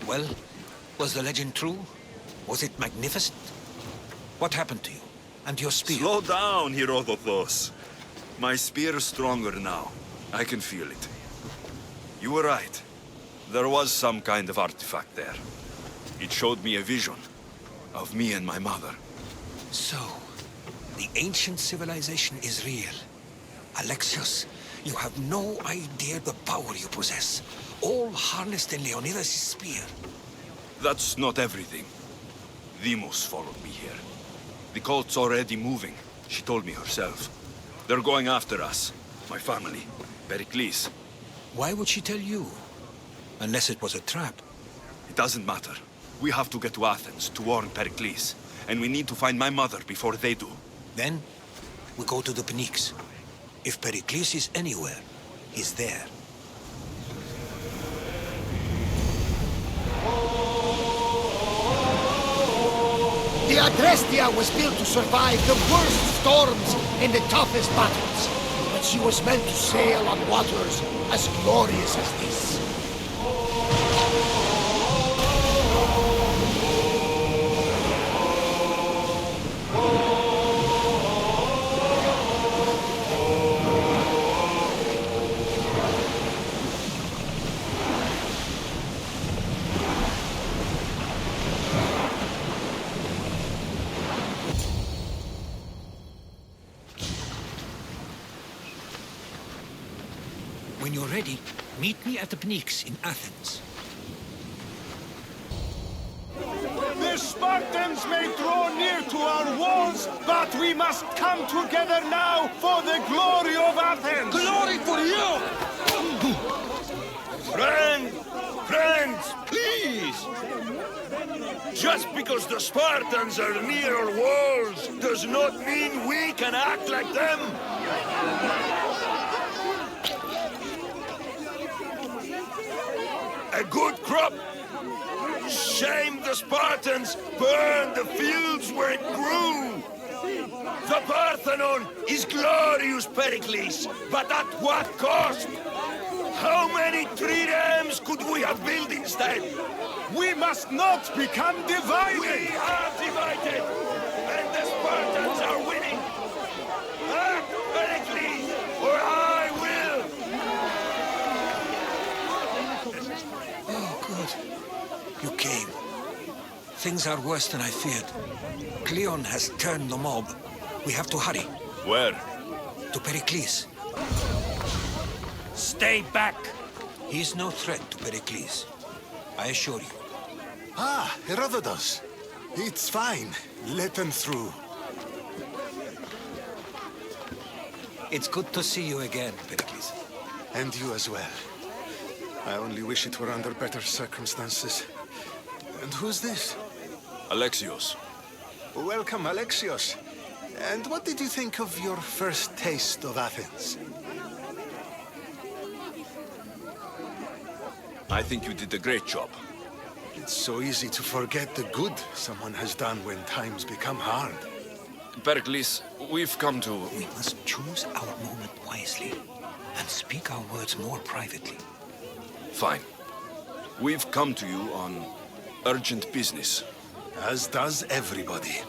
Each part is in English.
Well, was the legend true? Was it magnificent? What happened to you? And your spear? Slow down, Herodotus. My spear is stronger now. I can feel it. You were right. There was some kind of artifact there. It showed me a vision of me and my mother. So, the ancient civilization is real. Alexios, you have no idea the power you possess. All harnessed in Leonidas' spear. That's not everything. Demos followed me here. The cult's already moving, she told me herself. They're going after us. My family. Pericles. Why would she tell you? Unless it was a trap. It doesn't matter. We have to get to Athens to warn Pericles. And we need to find my mother before they do. Then, we go to the Pnyx. If Pericles is anywhere, he's there. The Adrestia was built to survive the worst storms and the toughest battles. But she was meant to sail on waters as glorious as this. When you're ready, meet me at the Pnyx in Athens. The Spartans may draw near to our walls, but we must come together now for the glory of Athens! Glory for you! Friends, please! Just because the Spartans are near our walls does not mean we can act like them! A good crop! Shame the Spartans burned the fields where it grew! The Parthenon is glorious, Pericles, but at what cost? How many triremes could we have built instead? We must not become divided! We are divided, and the Spartans are winning! Act, Pericles, or I will! Oh, good. You came. Things are worse than I feared. Cleon has turned the mob. We have to hurry. Where? To Pericles. Stay back! He's no threat to Pericles. I assure you. Ah, Herodotus. It's fine. Let them through. It's good to see you again, Pericles. And you as well. I only wish it were under better circumstances. And who's this? Alexios. Welcome, Alexios. And what did you think of your first taste of Athens? I think you did a great job. It's so easy to forget the good someone has done when times become hard. Pericles, we've come to... We must choose our moment wisely and speak our words more privately. Fine. We've come to you on urgent business. As does everybody.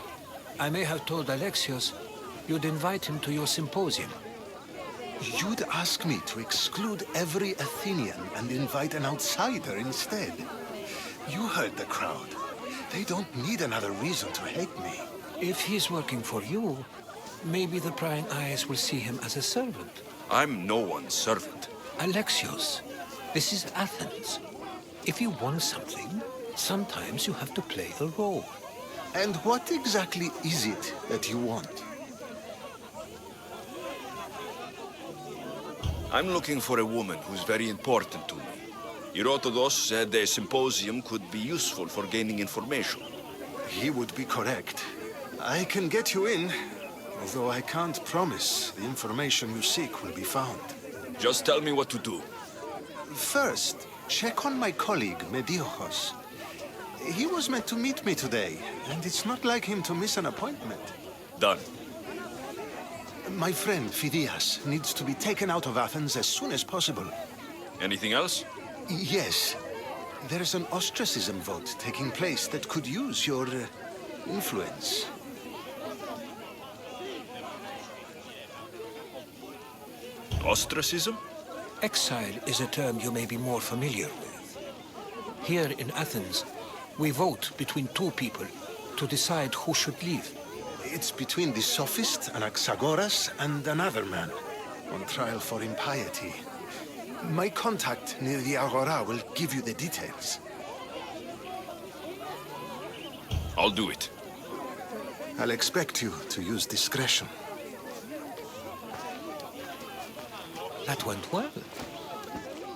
I may have told Alexios you'd invite him to your symposium. You'd ask me to exclude every Athenian and invite an outsider instead. You heard the crowd. They don't need another reason to hate me. If he's working for you, maybe the prying eyes will see him as a servant. I'm no one's servant. Alexios, this is Athens. If you want something, sometimes you have to play a role. And what exactly is it that you want? I'm looking for a woman who's very important to me. Herodotus said a symposium could be useful for gaining information. He would be correct. I can get you in, although I can't promise the information you seek will be found. Just tell me what to do. First, check on my colleague, Mediochos. He was meant to meet me today, and it's not like him to miss an appointment. Done. My friend, Phidias, needs to be taken out of Athens as soon as possible. Anything else? Yes. There's an ostracism vote taking place that could use your influence. Ostracism? Exile is a term you may be more familiar with. Here in Athens, we vote between two people to decide who should leave. It's between the sophist Anaxagoras and another man on trial for impiety. My contact near the Agora will give you the details. I'll do it. I'll expect you to use discretion. That went well.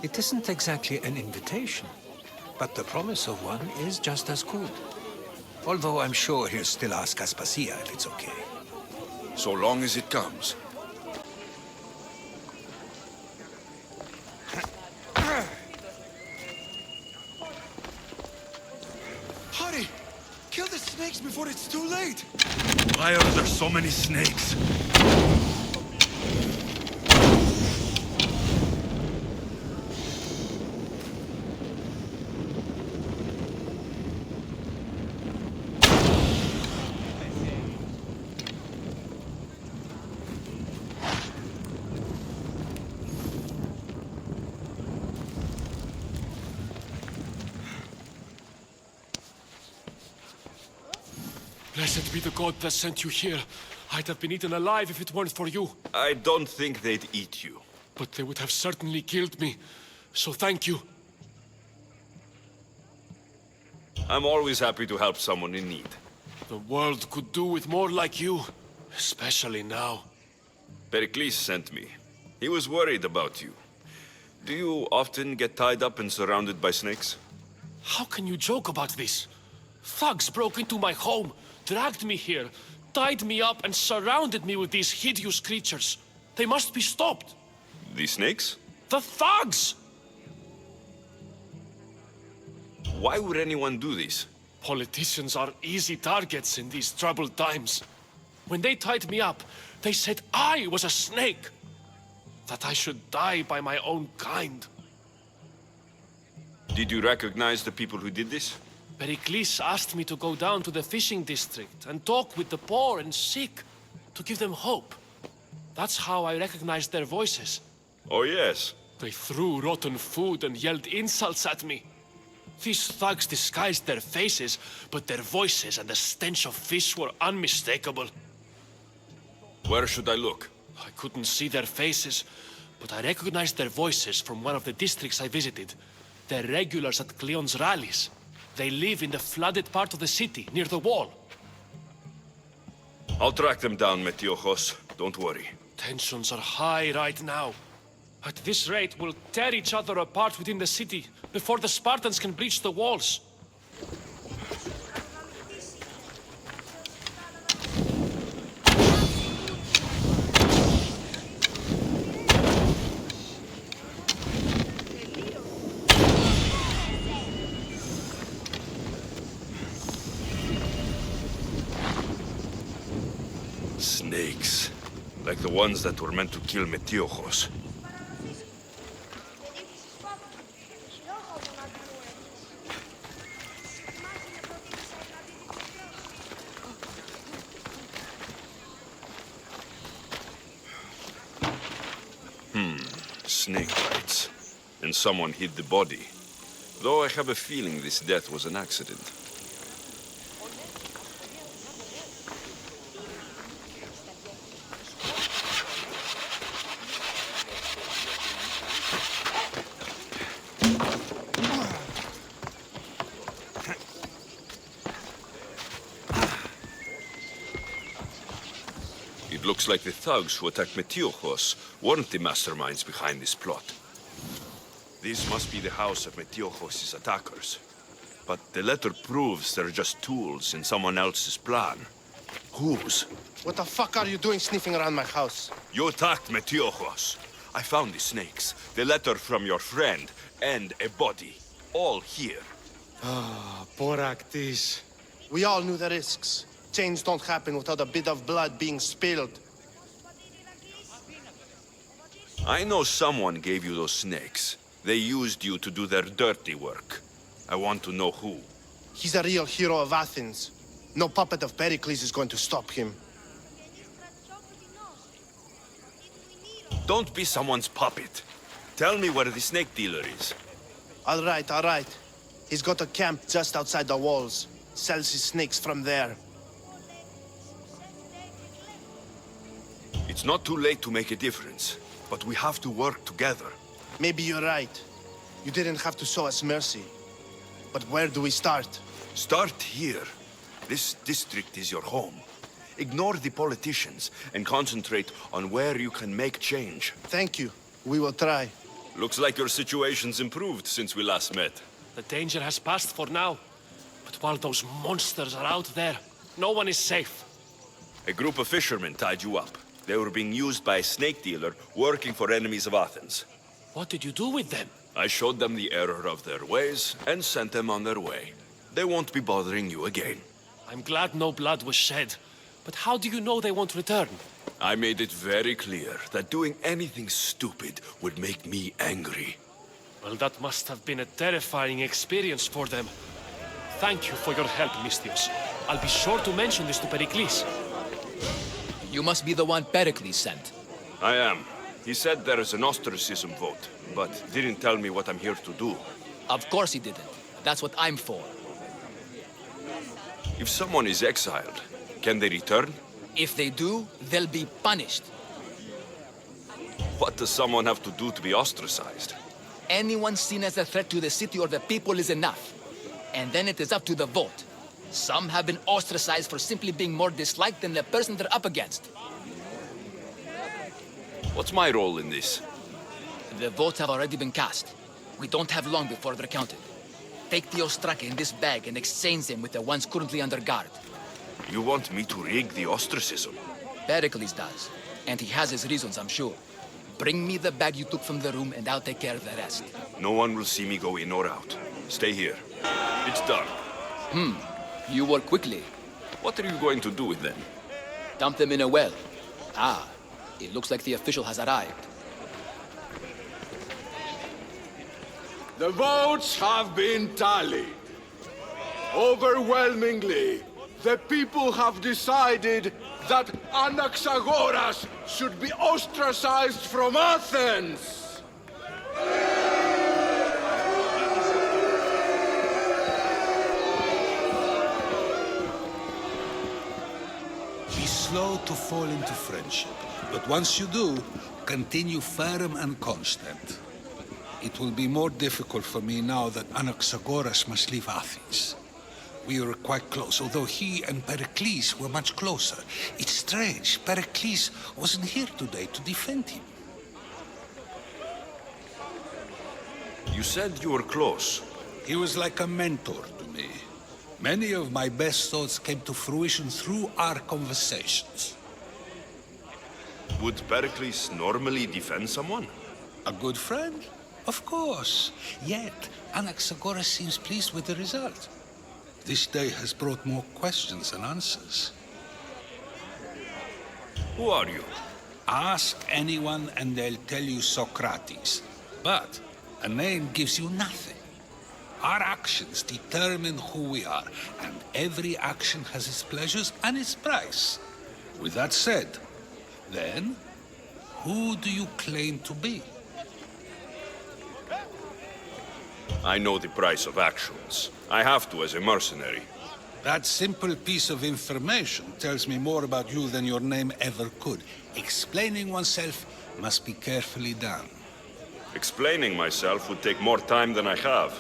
It isn't exactly an invitation, but the promise of one is just as good. Although I'm sure he'll still ask Aspasia if it's okay. So long as it comes. Hurry! Kill the snakes before it's too late! Why are there so many snakes? Blessed be the god that sent you here. I'd have been eaten alive if it weren't for you. I don't think they'd eat you. But they would have certainly killed me. So thank you. I'm always happy to help someone in need. The world could do with more like you. Especially now. Pericles sent me. He was worried about you. Do you often get tied up and surrounded by snakes? How can you joke about this? Thugs broke into my home, dragged me here, tied me up and surrounded me with these hideous creatures. They must be stopped. The snakes? The thugs! Why would anyone do this? Politicians are easy targets in these troubled times. When they tied me up, they said I was a snake. That I should die by my own kind. Did you recognize the people who did this? Pericles asked me to go down to the fishing district and talk with the poor and sick, to give them hope. That's how I recognized their voices. Oh, yes. They threw rotten food and yelled insults at me. These thugs disguised their faces, but their voices and the stench of fish were unmistakable. Where should I look? I couldn't see their faces, but I recognized their voices from one of the districts I visited. They're regulars at Cleon's rallies. They live in the flooded part of the city, near the wall. I'll track them down, Metiochos. Don't worry. Tensions are high right now. At this rate, we'll tear each other apart within the city before the Spartans can breach the walls. Snakes. Like the ones that were meant to kill Metiochos. Snake bites. And someone hid the body. Though I have a feeling this death was an accident. It looks like the thugs who attacked Metiochos weren't the masterminds behind this plot. This must be the house of Metiochos' attackers. But the letter proves they're just tools in someone else's plan. Whose? What the fuck are you doing sniffing around my house? You attacked Metiochos. I found the snakes, the letter from your friend, and a body. All here. Poor Actis. We all knew the risks. Change don't happen without a bit of blood being spilled. I know someone gave you those snakes. They used you to do their dirty work. I want to know who. He's a real hero of Athens. No puppet of Pericles is going to stop him. Don't be someone's puppet. Tell me where the snake dealer is. All right, all right. He's got a camp just outside the walls. Sells his snakes from there. It's not too late to make a difference, but we have to work together. Maybe you're right. You didn't have to show us mercy. But where do we start? Start here. This district is your home. Ignore the politicians and concentrate on where you can make change. Thank you. We will try. Looks like your situation's improved since we last met. The danger has passed for now. But while those monsters are out there, no one is safe. A group of fishermen tied you up. They were being used by a snake dealer working for enemies of Athens. What did you do with them? I showed them the error of their ways and sent them on their way. They won't be bothering you again. I'm glad no blood was shed. But how do you know they won't return? I made it very clear that doing anything stupid would make me angry. Well, that must have been a terrifying experience for them. Thank you for your help, Mystios. I'll be sure to mention this to Pericles. You must be the one Pericles sent. I am. He said there is an ostracism vote, but didn't tell me what I'm here to do. Of course he didn't. That's what I'm for. If someone is exiled, can they return? If they do, they'll be punished. What does someone have to do to be ostracized? Anyone seen as a threat to the city or the people is enough. And then it is up to the vote. Some have been ostracized for simply being more disliked than the person they're up against. What's my role in this? The votes have already been cast. We don't have long before they're counted. Take the ostraka in this bag and exchange them with the ones currently under guard. You want me to rig the ostracism? Pericles does. And he has his reasons, I'm sure. Bring me the bag you took from the room and I'll take care of the rest. No one will see me go in or out. Stay here. It's done. You work quickly. What are you going to do with them? Dump them in a well. Ah, it looks like the official has arrived. The votes have been tallied. Overwhelmingly, the people have decided that Anaxagoras should be ostracized from Athens. Be slow to fall into friendship, but once you do, continue firm and constant. It will be more difficult for me now that Anaxagoras must leave Athens. We were quite close, although he and Pericles were much closer. It's strange, Pericles wasn't here today to defend him. You said you were close. He was like a mentor to me. Many of my best thoughts came to fruition through our conversations. Would Pericles normally defend someone? A good friend? Of course. Yet, Anaxagoras seems pleased with the result. This day has brought more questions than answers. Who are you? Ask anyone and they'll tell you Socrates. But a name gives you nothing. Our actions determine who we are, and every action has its pleasures and its price. With that said, then, who do you claim to be? I know the price of actions. I have to as a mercenary. That simple piece of information tells me more about you than your name ever could. Explaining oneself must be carefully done. Explaining myself would take more time than I have.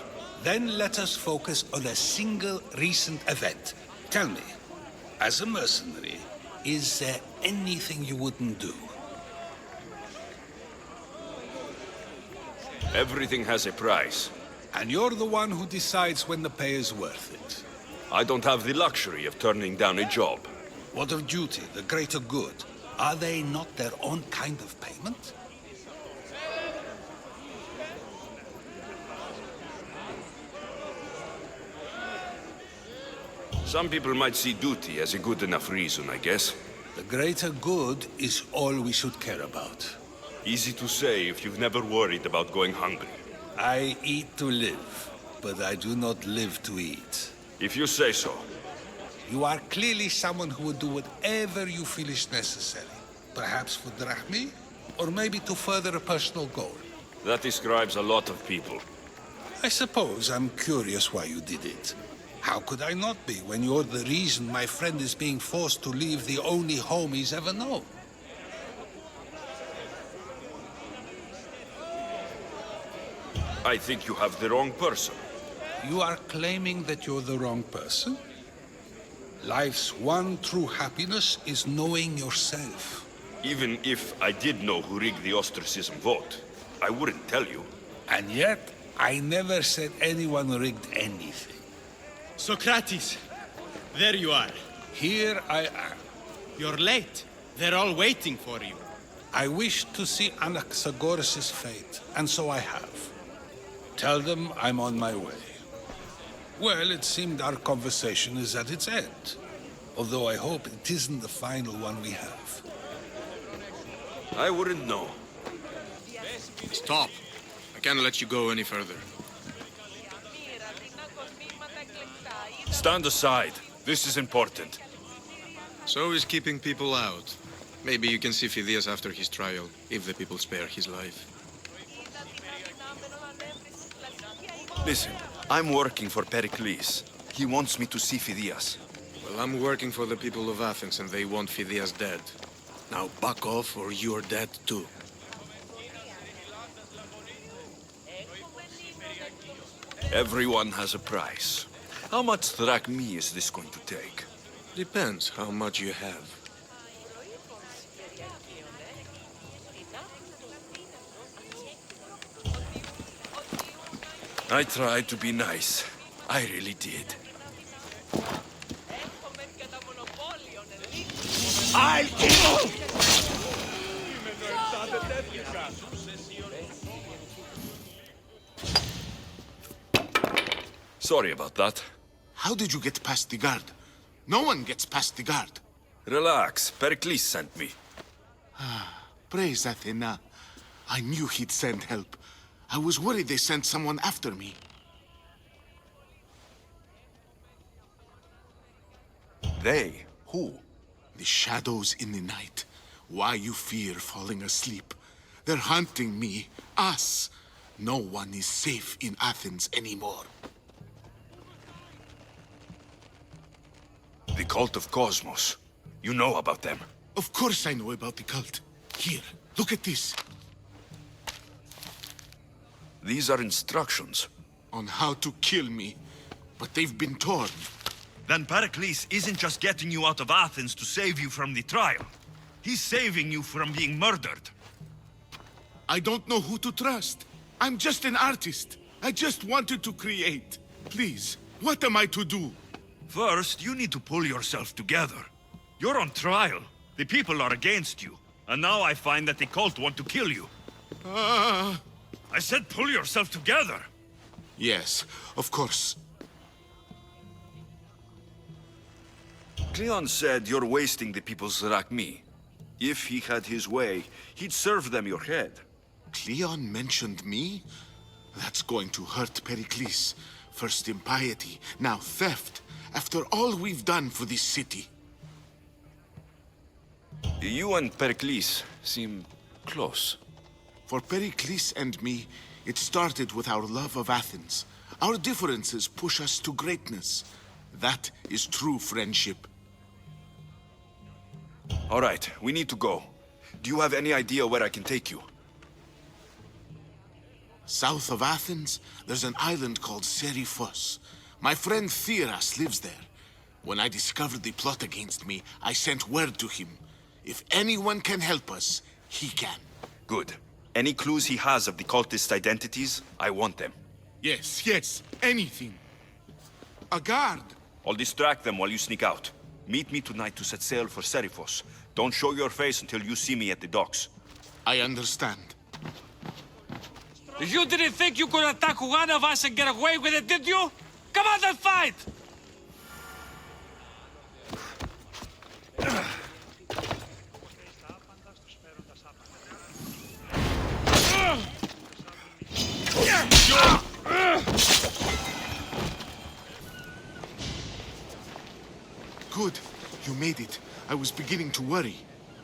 Then let us focus on a single recent event. Tell me, as a mercenary, is there anything you wouldn't do? Everything has a price. And you're the one who decides when the pay is worth it. I don't have the luxury of turning down a job. What of duty, the greater good? Are they not their own kind of payment? Some people might see duty as a good enough reason, I guess. The greater good is all we should care about. Easy to say if you've never worried about going hungry. I eat to live. but I do not live to eat. If you say so. You are clearly someone who would do whatever you feel is necessary. Perhaps for drachmi, or maybe to further a personal goal. That describes a lot of people. I suppose I'm curious why you did it. How could I not be when you're the reason my friend is being forced to leave the only home he's ever known? I think you have the wrong person. You are claiming that you're the wrong person? Life's one true happiness is knowing yourself. Even if I did know who rigged the ostracism vote, I wouldn't tell you. And yet, I never said anyone rigged anything. Socrates, there you are. Here I am. You're late. They're all waiting for you. I wish to see Anaxagoras' fate, and so I have. Tell them I'm on my way. Well, it seemed our conversation is at its end. Although I hope it isn't the final one we have. I wouldn't know. Stop. I can't let you go any further. Stand aside. This is important. So is keeping people out. Maybe you can see Phidias after his trial, if the people spare his life. Listen, I'm working for Pericles. He wants me to see Phidias. Well, I'm working for the people of Athens, and they want Phidias dead. Now back off, or you're dead too. Everyone has a price. How much drachmi is this going to take? Depends how much you have. I tried to be nice. I really did. I'll kill you! Sorry about that. How did you get past the guard? No one gets past the guard. Relax. Pericles sent me. Praise Athena. I knew he'd send help. I was worried they sent someone after me. They? Who? The shadows in the night. Why you fear falling asleep. They're hunting me. Us. No one is safe in Athens anymore. The cult of Cosmos. You know about them. Of course I know about the cult. Here, look at this. These are instructions. On how to kill me. But they've been torn. Then Pericles isn't just getting you out of Athens to save you from the trial. He's saving you from being murdered. I don't know who to trust. I'm just an artist. I just wanted to create. Please, what am I to do? First, you need to pull yourself together. You're on trial. The people are against you. And now I find that the cult want to kill you. I said pull yourself together. Yes, of course. Cleon said you're wasting the people's drachmi. If he had his way, he'd serve them your head. Cleon mentioned me? That's going to hurt Pericles. First impiety, now theft. After all we've done for this city. You and Pericles seem close. For Pericles and me, it started with our love of Athens. Our differences push us to greatness. That is true friendship. All right, we need to go. Do you have any idea where I can take you? South of Athens, there's an island called Seriphos. My friend Theras lives there. When I discovered the plot against me, I sent word to him. If anyone can help us, he can. Good. Any clues he has of the cultist identities, I want them. Yes, anything. A guard. I'll distract them while you sneak out. Meet me tonight to set sail for Seriphos. Don't show your face until you see me at the docks. I understand. You didn't think you could attack one of us and get away with it, did you? Come on and fight! made it, I was beginning to worry.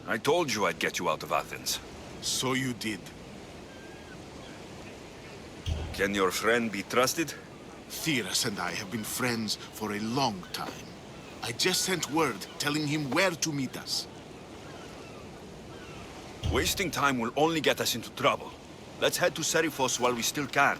I told you I'd get you out of Athens. So you did. Can your friend be trusted? Theras and I have been friends for a long time. I just sent word telling him where to meet us. Wasting time will only get us into trouble. Let's head to Seriphos while we still can.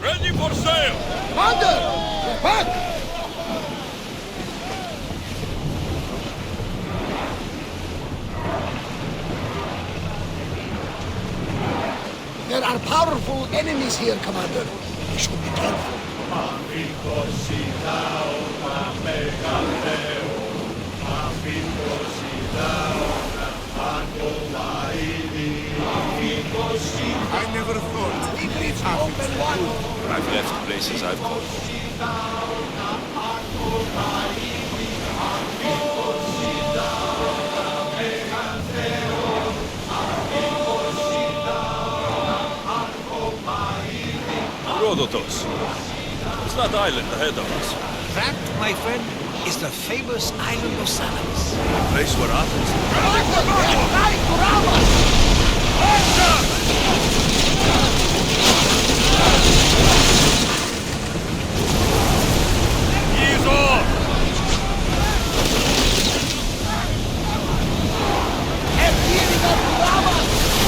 Ready for sail! Commander! We're back! There are powerful enemies here, Commander. We should be careful. I never thought It reached open one. I've left places I've called. Rhodotos. What's that island ahead of us? That, my friend, is the famous island of Salamis. The place where Athens... Ease off!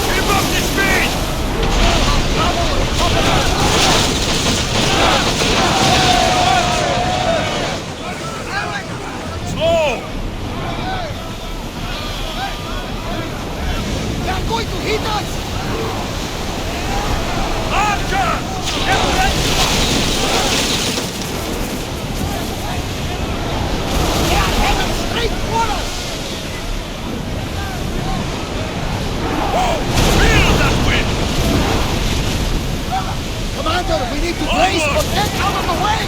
Keep up the speed! Slow! They're going to hit us! Archers! Get ready! They are headed straight for us! Feel that wind! Commander, we need to brace for them out of the way!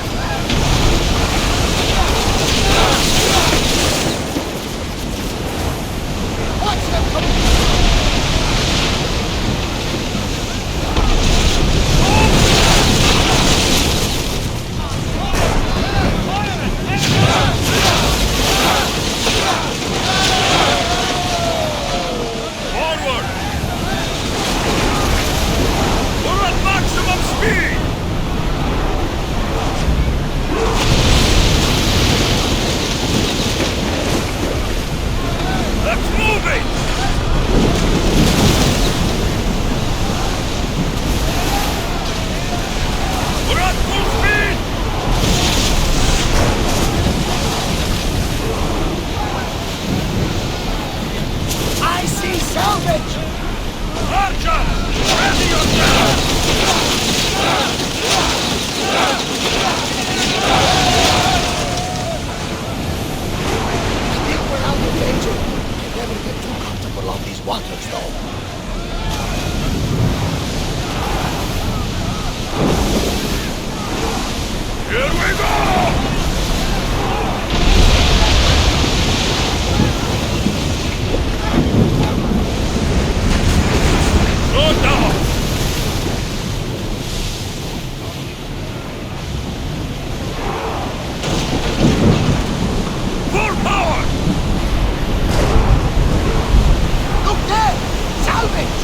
Watch them coming! Forward! We're at maximum speed! Let's move it! We're at full speed! I see salvage! Archer! Ready yourself! I think we're out of danger. Can never get too comfortable on these waters, though. Here we go! Slow down! Full power! Look there! Salvage!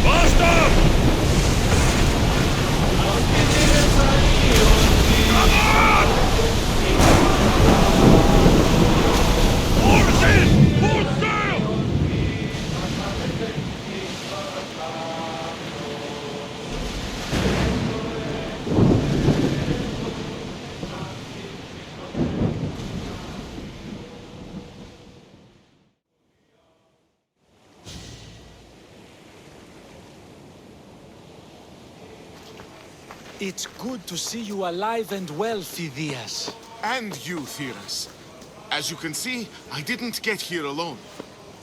Faster! Come on! Oars in! Full sail! It's good to see you alive and well, Phidias. And you, Theras. As you can see, I didn't get here alone.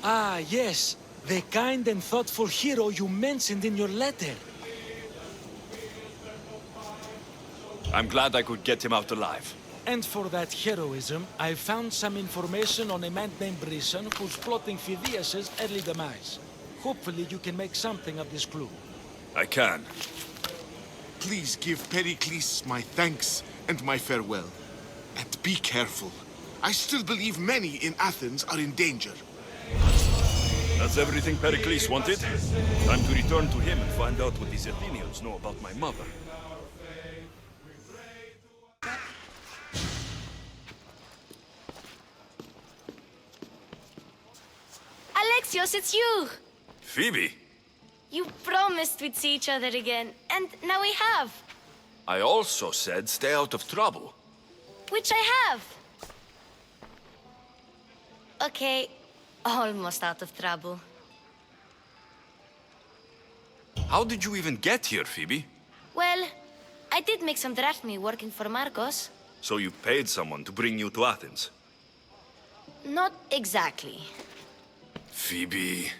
Ah, yes. The kind and thoughtful hero you mentioned in your letter. I'm glad I could get him out alive. And for that heroism, I found some information on a man named Brisson who's plotting Phidias' early demise. Hopefully you can make something of this clue. I can. Please give Pericles my thanks and my farewell. And be careful. I still believe many in Athens are in danger. That's everything Pericles wanted. Time to return to him and find out what these Athenians know about my mother. Alexios, it's you! Phoebe! You promised we'd see each other again, and now we have. I also said stay out of trouble. Which I have. Okay, almost out of trouble. How did you even get here, Phoebe? Well, I did make some drachmae working for Marcos. So you paid someone to bring you to Athens? Not exactly. Phoebe...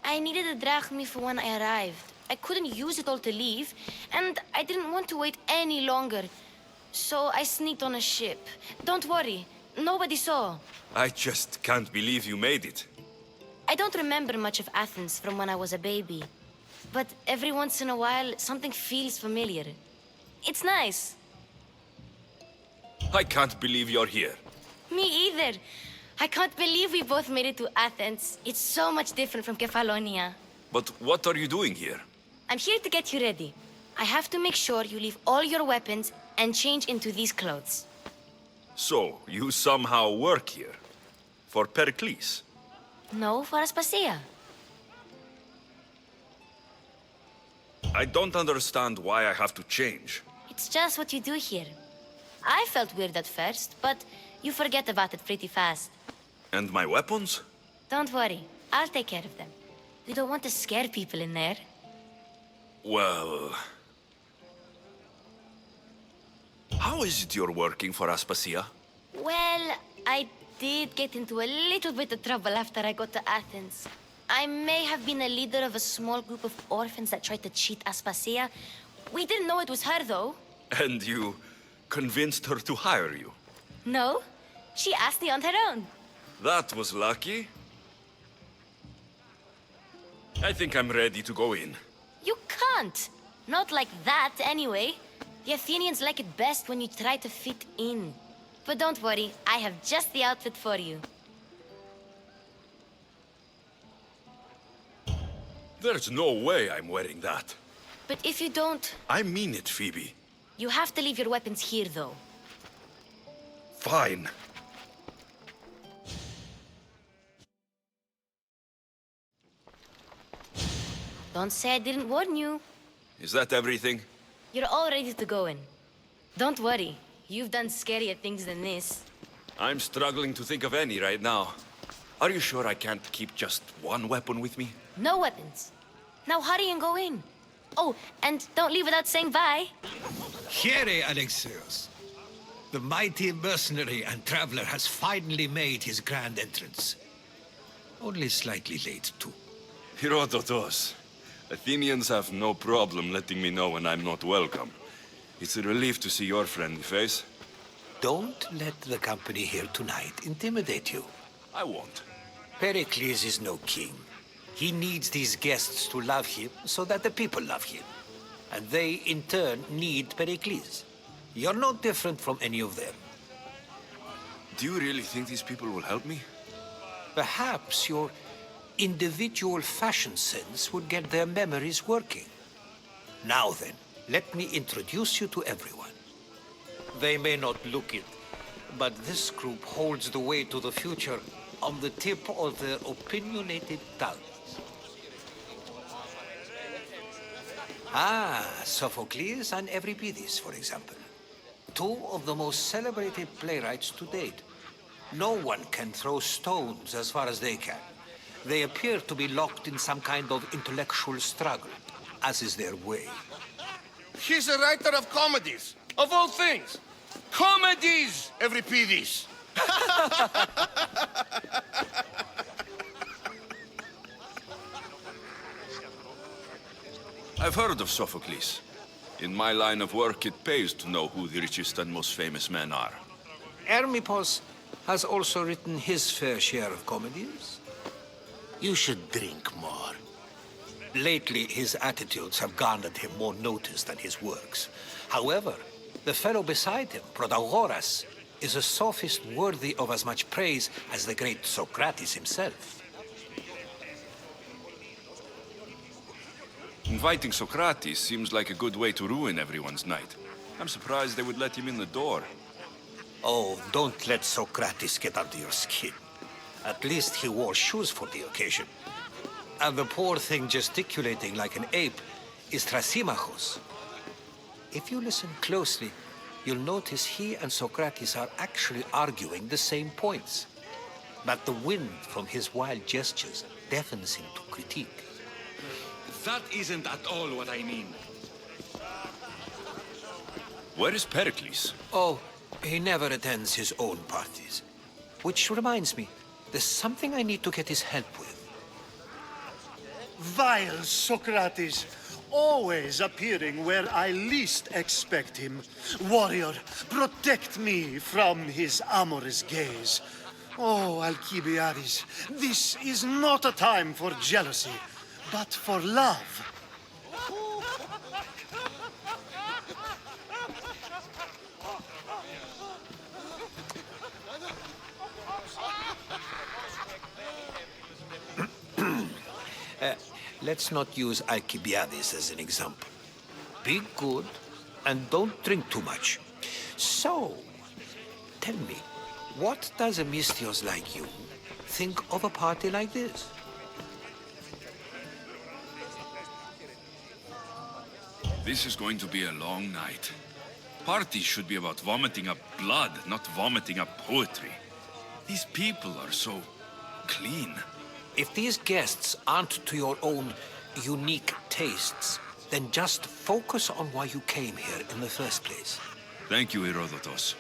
I needed a drachmae for when I arrived. I couldn't use it all to leave, and I didn't want to wait any longer. So I sneaked on a ship. Don't worry, nobody saw. I just can't believe you made it. I don't remember much of Athens from when I was a baby. But every once in a while, something feels familiar. It's nice. I can't believe you're here. Me either. I can't believe we both made it to Athens. It's so much different from Kefalonia. But what are you doing here? I'm here to get you ready. I have to make sure you leave all your weapons and change into these clothes. So, you somehow work here? For Pericles? No, for Aspasia. I don't understand why I have to change. It's just what you do here. I felt weird at first, but you forget about it pretty fast. And my weapons? Don't worry, I'll take care of them. You don't want to scare people in there. Well... How is it you're working for Aspasia? Well, I did get into a little bit of trouble after I got to Athens. I may have been a leader of a small group of orphans that tried to cheat Aspasia. We didn't know it was her, though. And you convinced her to hire you? No, she asked me on her own. That was lucky. I think I'm ready to go in. You can't. Not like that, anyway. The Athenians like it best when you try to fit in. But don't worry, I have just the outfit for you. There's no way I'm wearing that. But if you don't... I mean it, Phoebe. You have to leave your weapons here, though. Fine. Don't say I didn't warn you. Is that everything? You're all ready to go in. Don't worry. You've done scarier things than this. I'm struggling to think of any right now. Are you sure I can't keep just one weapon with me? No weapons. Now hurry and go in. Oh, and don't leave without saying bye. Here, Alexios. The mighty mercenary and traveler has finally made his grand entrance. Only slightly late, too. Herodotus. Athenians have no problem letting me know when I'm not welcome. It's a relief to see your friendly face. Don't let the company here tonight intimidate you. I won't. Pericles is no king. He needs these guests to love him so that the people love him. And they, in turn, need Pericles. You're no different from any of them. Do you really think these people will help me? Perhaps your individual fashion sense would get their memories working. Now then, let me introduce you to everyone. They may not look it, but this group holds the way to the future on the tip of their opinionated tongues. Ah, Sophocles and Euripides, for example. Two of the most celebrated playwrights to date. No one can throw stones as far as they can. They appear to be locked in some kind of intellectual struggle, as is their way. He's a writer of comedies, of all things. Comedies, Euripides. I've heard of Sophocles. In my line of work, it pays to know who the richest and most famous men are. Hermippos has also written his fair share of comedies. You should drink more. Lately, his attitudes have garnered him more notice than his works. However, the fellow beside him, Protagoras, is a sophist worthy of as much praise as the great Socrates himself. Inviting Socrates seems like a good way to ruin everyone's night. I'm surprised they would let him in the door. Oh, don't let Socrates get under your skin. At least he wore shoes for the occasion. And the poor thing gesticulating like an ape is Thrasymachos. If you listen closely, you'll notice he and Socrates are actually arguing the same points. But the wind from his wild gestures deafens him to critique. That isn't at all what I mean. Where is Pericles? Oh, he never attends his own parties. Which reminds me, there's something I need to get his help with. Vile Socrates, always appearing where I least expect him. Warrior, protect me from his amorous gaze. Oh, Alcibiades, this is not a time for jealousy, but for love. Let's not use Alcibiades as an example. Be good and don't drink too much. So, tell me, what does a Mystios like you think of a party like this? This is going to be a long night. Parties should be about vomiting up blood, not vomiting up poetry. These people are so clean. If these guests aren't to your own unique tastes, then just focus on why you came here in the first place. Thank you, Herodotus.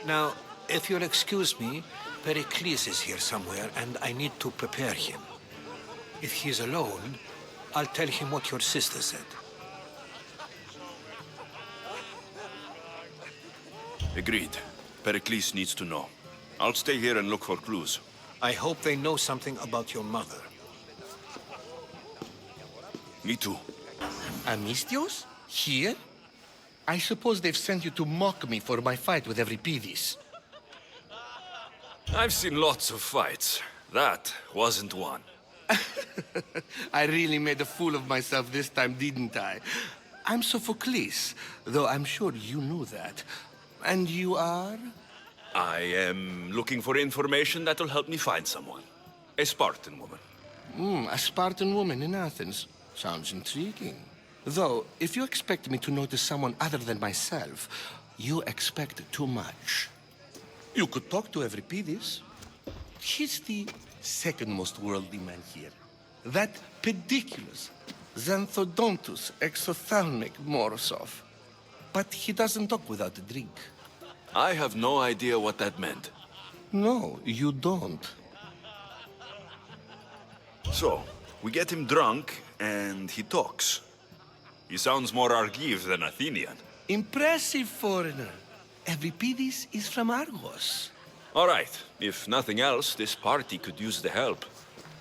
Now, if you'll excuse me, Pericles is here somewhere, and I need to prepare him. If he's alone, I'll tell him what your sister said. Agreed. Pericles needs to know. I'll stay here and look for clues. I hope they know something about your mother. Me too. Amistios? Here? I suppose they've sent you to mock me for my fight with Euripides. I've seen lots of fights. That wasn't one. I really made a fool of myself this time, didn't I? I'm Sophocles, though I'm sure you knew that. And you are? I am looking for information that will help me find someone. A Spartan woman. A Spartan woman in Athens. Sounds intriguing. Though, if you expect me to notice someone other than myself, you expect too much. You could talk to Euripides. He's the second most worldly man here. That pediculous, xanthodontus, exophthalmic Morosov. But he doesn't talk without a drink. I have no idea what that meant. No, you don't. So, we get him drunk, and he talks. He sounds more Argive than Athenian. Impressive, foreigner. Euripides is from Argos. All right. If nothing else, this party could use the help.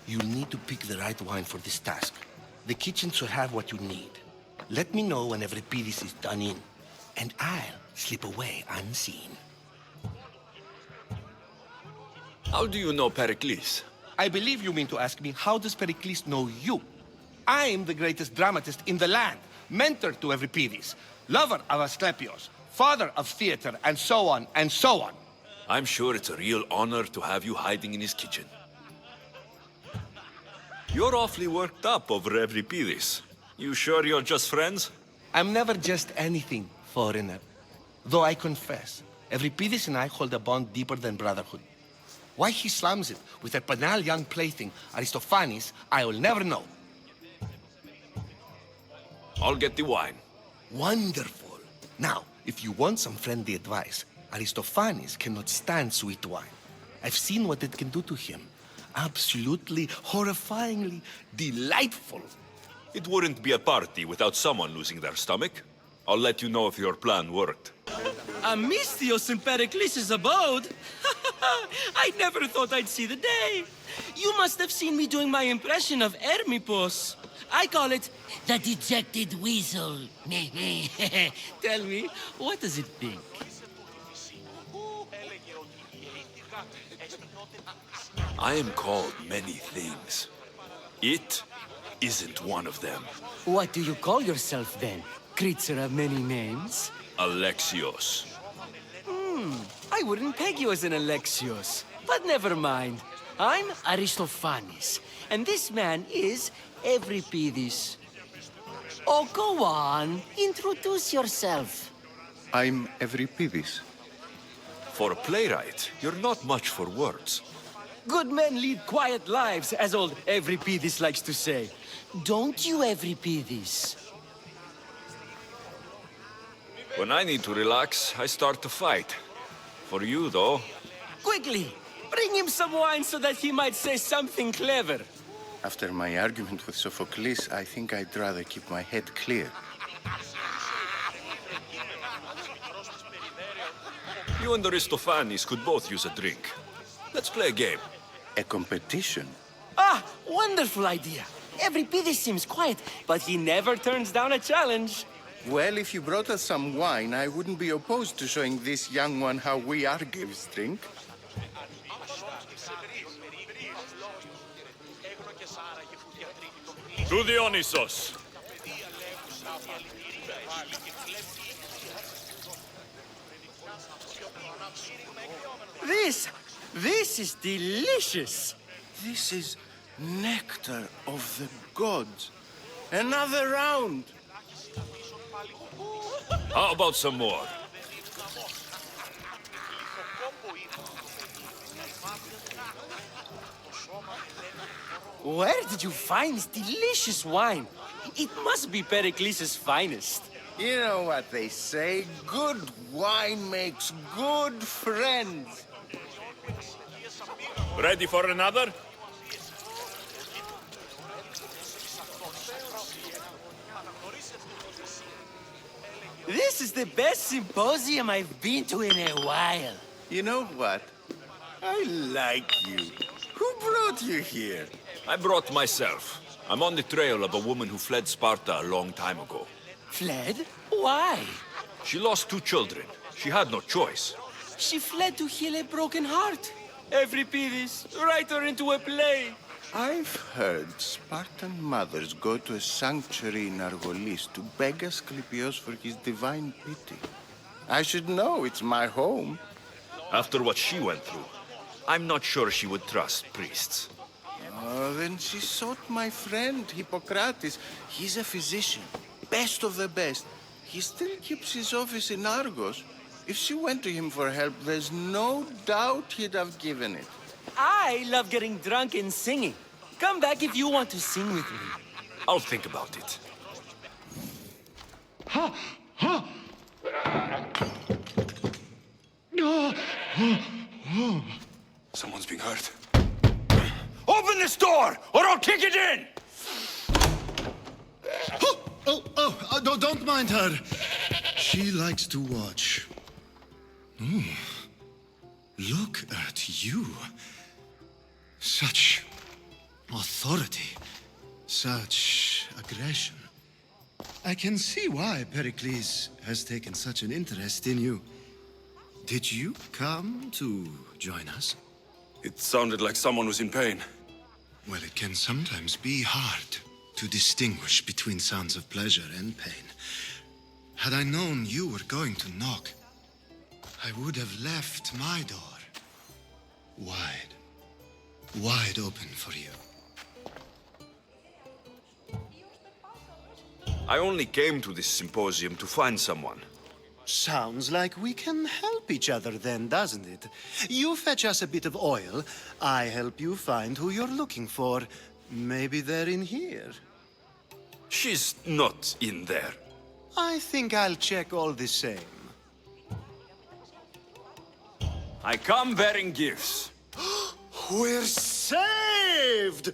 You'll need to pick the right wine for this task. The kitchen should have what you need. Let me know when Euripides is done in, and I'll slip away unseen. How do you know Pericles? I believe you mean to ask me, how does Pericles know you? I'm the greatest dramatist in the land, mentor to Euripides, lover of Asclepios, father of theater, and so on, and so on. I'm sure it's a real honor to have you hiding in his kitchen. You're awfully worked up over Euripides. You sure you're just friends? I'm never just anything, foreigner. Though I confess, Euripides and I hold a bond deeper than brotherhood. Why he slams it with that banal young plaything, Aristophanes, I will never know. I'll get the wine. Wonderful. Now, if you want some friendly advice, Aristophanes cannot stand sweet wine. I've seen what it can do to him. Absolutely, horrifyingly delightful. It wouldn't be a party without someone losing their stomach. I'll let you know if your plan worked. Amistios in Pericles' abode? I never thought I'd see the day. You must have seen me doing my impression of Hermipos. I call it the dejected weasel. Tell me, what does it think? I am called many things. It isn't one of them. What do you call yourself then? Creature of many names? Alexios. I wouldn't peg you as an Alexios, but never mind. I'm Aristophanes, and this man is Euripides. Oh, go on. Introduce yourself. I'm Euripides. For a playwright, you're not much for words. Good men lead quiet lives, as old Euripides likes to say. Don't you, Euripides? When I need to relax, I start to fight. For you, though... Quickly! Bring him some wine so that he might say something clever. After my argument with Sophocles, I think I'd rather keep my head clear. You and Aristophanes could both use a drink. Let's play a game. A competition? Ah, wonderful idea. Euripides seems quiet, but he never turns down a challenge. Well, if you brought us some wine, I wouldn't be opposed to showing this young one how we Argives drink. To Dionysos. This is delicious. This is nectar of the gods. Another round. How about some more? Where did you find this delicious wine? It must be Pericles' finest. You know what they say, good wine makes good friends. Ready for another? This is the best symposium I've been to in a while. You know what? I like you. Who brought you here? I brought myself. I'm on the trail of a woman who fled Sparta a long time ago. Fled? Why? She lost 2 children. She had no choice. She fled to heal a broken heart. Euripides, write her into a play. I've heard Spartan mothers go to a sanctuary in Argolis to beg Asclepios for his divine pity. I should know, it's my home. After what she went through, I'm not sure she would trust priests. Oh, then she sought my friend, Hippocrates. He's a physician, best of the best. He still keeps his office in Argos. If she went to him for help, there's no doubt he'd have given it. I love getting drunk and singing. Come back if you want to sing with me. I'll think about it. Someone's being hurt. Open this door, or I'll kick it in! Don't mind her. She likes to watch. Look at you. Such authority. Such aggression. I can see why Pericles has taken such an interest in you. Did you come to join us? It sounded like someone was in pain. Well, it can sometimes be hard to distinguish between sounds of pleasure and pain. Had I known you were going to knock, I would have left my door wide open for you. I only came to this symposium to find someone. Sounds like we can help each other then, doesn't it? You fetch us a bit of oil, I help you find who you're looking for. Maybe they're in here. She's not in there. I think I'll check all the same. I come bearing gifts. We're saved!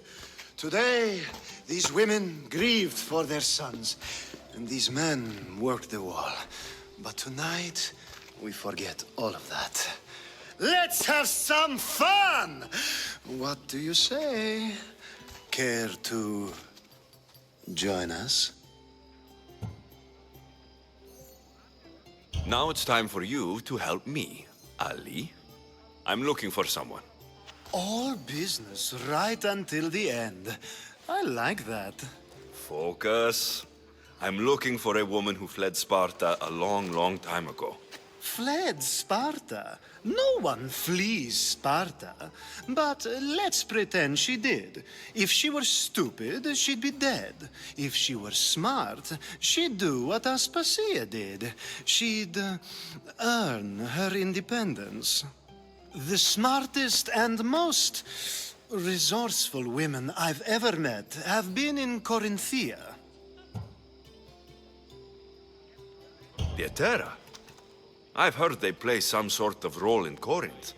Today, these women grieved for their sons. These men worked the wall. But tonight, we forget all of that. Let's have some fun! What do you say? Care to join us? Now it's time for you to help me, Ali. I'm looking for someone. All business right until the end. I like that. Focus. I'm looking for a woman who fled Sparta a long, long time ago. Fled Sparta? No one flees Sparta. But let's pretend she did. If she were stupid, she'd be dead. If she were smart, she'd do what Aspasia did. She'd earn her independence. The smartest and most resourceful women I've ever met have been in Corinthia. The Atera? I've heard they play some sort of role in Corinth,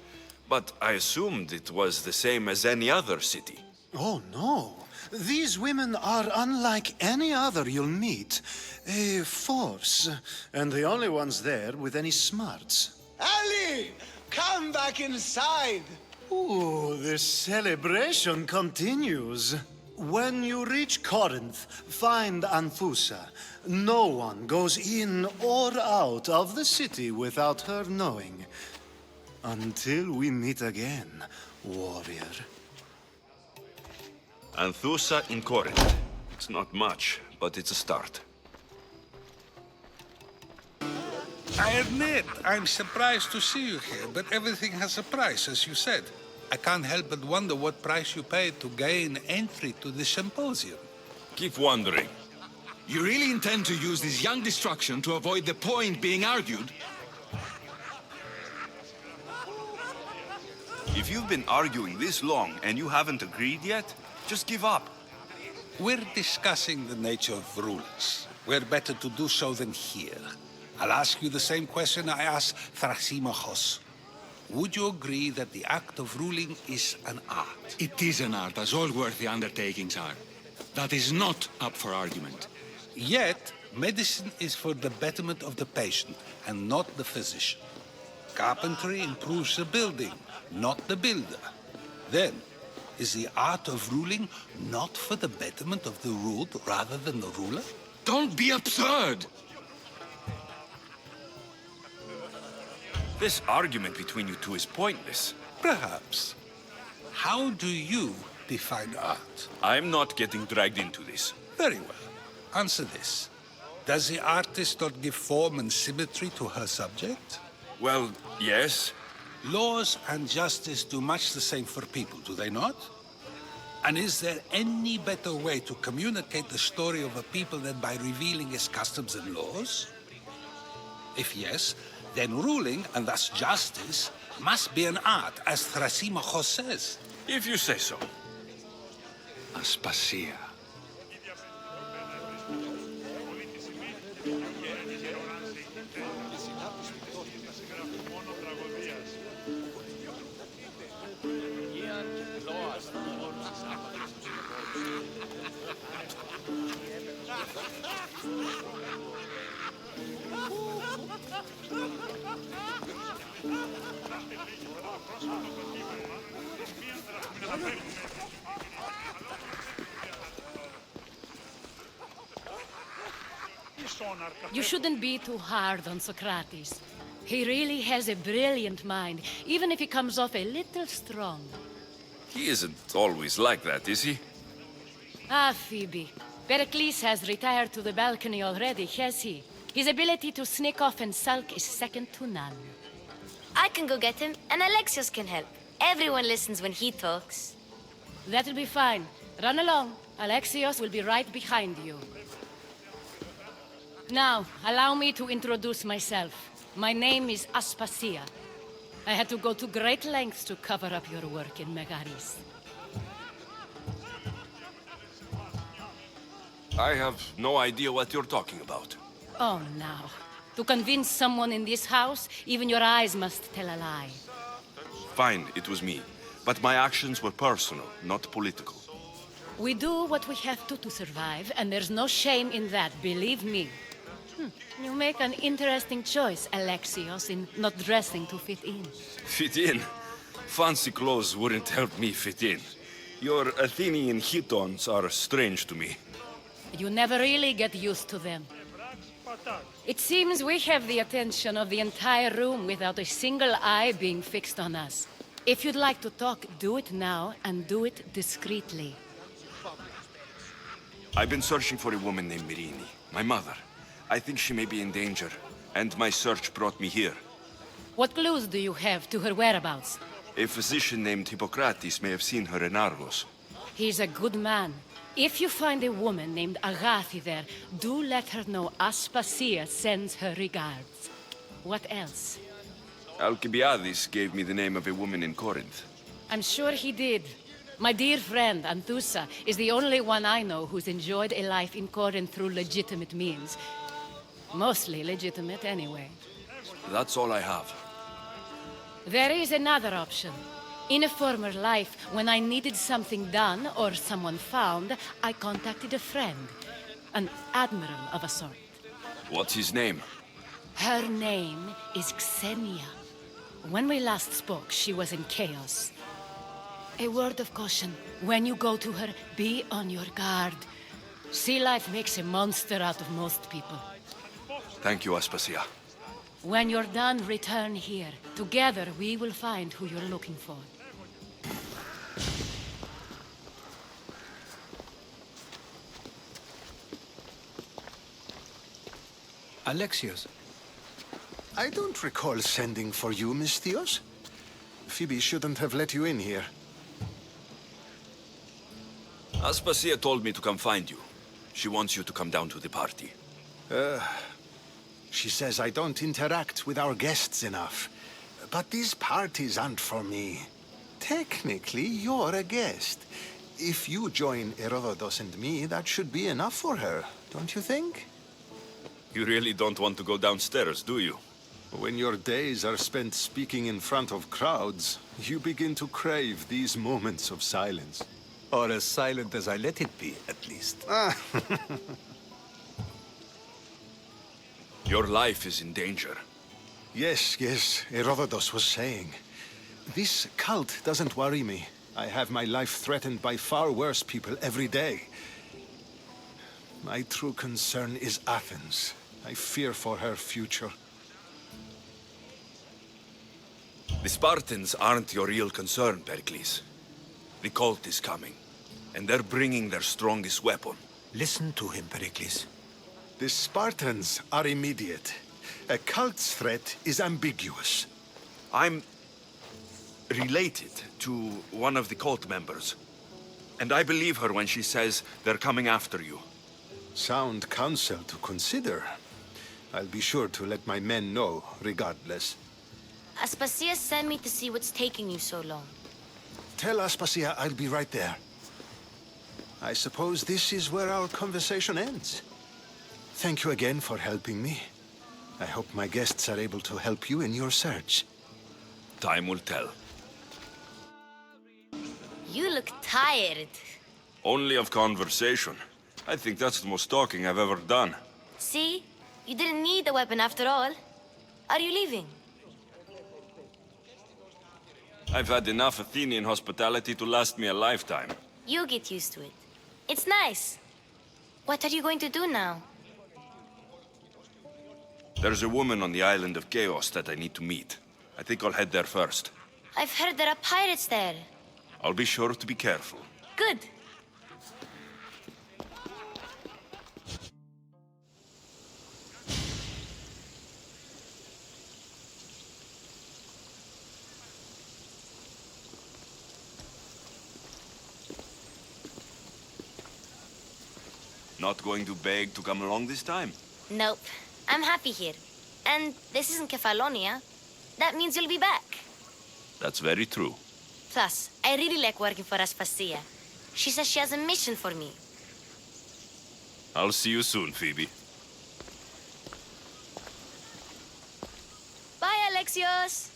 but I assumed it was the same as any other city. Oh, no. These women are unlike any other you'll meet. A force, and the only ones there with any smarts. Ali! Come back inside! Ooh, the celebration continues. When you reach Corinth, find Anthusa. No one goes in or out of the city without her knowing. Until we meet again, warrior. Anthusa in Corinth. It's not much, but it's a start. I admit, I'm surprised to see you here, but everything has a price, as you said. I can't help but wonder what price you paid to gain entry to the symposium. Keep wondering. You really intend to use this young destruction to avoid the point being argued? If you've been arguing this long and you haven't agreed yet, just give up. We're discussing the nature of rulers. Where better to do so than here? I'll ask you the same question I asked Thrasymachos. Would you agree that the act of ruling is an art? It is an art, as all worthy undertakings are. That is not up for argument. Yet, medicine is for the betterment of the patient and not the physician. Carpentry improves the building, not the builder. Then, is the art of ruling not for the betterment of the ruled rather than the ruler? Don't be absurd! This argument between you two is pointless. Perhaps. How do you define art? I'm not getting dragged into this. Very well. Answer this. Does the artist not give form and symmetry to her subject? Well, yes. Laws and justice do much the same for people, do they not? And is there any better way to communicate the story of a people than by revealing its customs and laws? If yes, then ruling, and thus justice, must be an art, as Thrasymachos says. If you say so. Aspasia. You shouldn't be too hard on Socrates. He really has a brilliant mind, even if he comes off a little strong. He isn't always like that, is he? Ah, Phoebe. Pericles has retired to the balcony already, has he? His ability to sneak off and sulk is second to none. I can go get him, and Alexios can help. Everyone listens when he talks. That'll be fine. Run along. Alexios will be right behind you. Now, allow me to introduce myself. My name is Aspasia. I had to go to great lengths to cover up your work in Megaris. I have no idea what you're talking about. Oh, now. To convince someone in this house, even your eyes must tell a lie. Fine, it was me. But my actions were personal, not political. We do what we have to survive, and there's no shame in that, believe me. You make an interesting choice, Alexios, in not dressing to fit in. Fit in? Fancy clothes wouldn't help me fit in. Your Athenian chitons are strange to me. You never really get used to them. It seems we have the attention of the entire room without a single eye being fixed on us. If you'd like to talk, do it now, and do it discreetly. I've been searching for a woman named Myrine, my mother. I think she may be in danger, and my search brought me here. What clues do you have to her whereabouts? A physician named Hippocrates may have seen her in Argos. He's a good man. If you find a woman named Agathi there, do let her know Aspasia sends her regards. What else? Alcibiades gave me the name of a woman in Corinth. I'm sure he did. My dear friend, Anthusa, is the only one I know who's enjoyed a life in Corinth through legitimate means. Mostly legitimate, anyway. That's all I have. There is another option. In a former life, when I needed something done or someone found, I contacted a friend. An admiral of a sort. What's his name? Her name is Xenia. When we last spoke, she was in chaos. A word of caution. When you go to her, be on your guard. Sea life makes a monster out of most people. Thank you, Aspasia. When you're done, return here. Together, we will find who you're looking for. Alexios. I don't recall sending for you, Misthios. Phoebe shouldn't have let you in here. Aspasia told me to come find you. She wants you to come down to the party. She says I don't interact with our guests enough. But these parties aren't for me. Technically, you're a guest. If you join Herodotus and me, that should be enough for her, don't you think? You really don't want to go downstairs, do you? When your days are spent speaking in front of crowds, you begin to crave these moments of silence. Or as silent as I let it be, at least. Your life is in danger. Yes, Herodotus was saying. This cult doesn't worry me. I have my life threatened by far worse people every day. My true concern is Athens. I fear for her future. The Spartans aren't your real concern, Pericles. The cult is coming, and they're bringing their strongest weapon. Listen to him, Pericles. The Spartans are immediate. A cult's threat is ambiguous. I'm related to one of the cult members, and I believe her when she says they're coming after you. Sound counsel to consider. I'll be sure to let my men know, regardless. Aspasia sent me to see what's taking you so long. Tell Aspasia I'll be right there. I suppose this is where our conversation ends. Thank you again for helping me. I hope my guests are able to help you in your search. Time will tell. You look tired. Only of conversation. I think that's the most talking I've ever done. See? You didn't need the weapon after all. Are you leaving? I've had enough Athenian hospitality to last me a lifetime. You get used to it. It's nice. What are you going to do now? There's a woman on the island of Chaos that I need to meet. I think I'll head there first. I've heard there are pirates there. I'll be sure to be careful. Good. Not going to beg to come along this time? Nope. I'm happy here. And this isn't Kefalonia. That means you'll be back. That's very true. Plus, I really like working for Aspasia. She says she has a mission for me. I'll see you soon, Phoebe. Bye, Alexios!